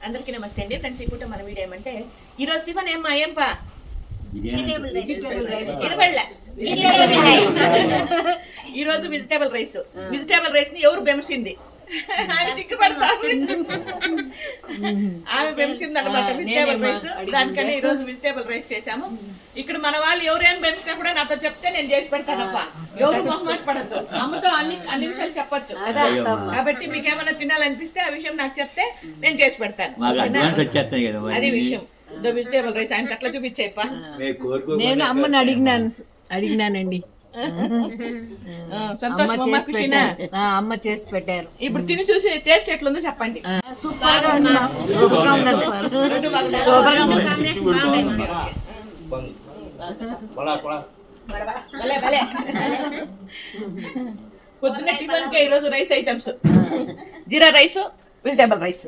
అందరికీ నమస్తే అండి ఫ్రెండ్స్. ఈ పూట మన వీడియో ఏమంటే ఈరోజు టిఫిన్ ఏంపా ఈరోజు వెజిటేబుల్ రైస్. వెజిటేబుల్ రైస్ ని ఎవరు బెమిసింది? ఆమె సిగ్గుపడతా, ఆమె బెమిసింది అనమాట వెజిటేబుల్ రైస్. దానికని ఈ రోజు వెజిటేబుల్ రైస్ చేసాము. ఇక్కడ మన వాళ్ళు ఎవరైనా బెమిసినా కూడా నాతో చెప్తే నేను చేసి పెడతానప్ప. ఎవరు మొహమాట పడద్దు, అమ్మతో అన్ని విషయాలు చెప్పొచ్చు కదా. కాబట్టి మీకు ఏమైనా తినాలనిపిస్తే ఆ విషయం నాకు చెప్తే నేను చేసి పెడతాను. అది విషయం. వెజిటేబుల్ రైస్ ఆయన అట్లా చూపించేప్ప. నేను అమ్మని అడిగినానండి. అమ్మ చేసి పెట్టారు. ఇప్పుడు తిని చూసి టేస్ట్ ఎట్లుందో చెప్పండి. పొద్దున్న టిఫిన్ కే ఈరోజు రైస్ ఐటమ్స్ జీరా రైస్, వెజిటేబుల్ రైస్.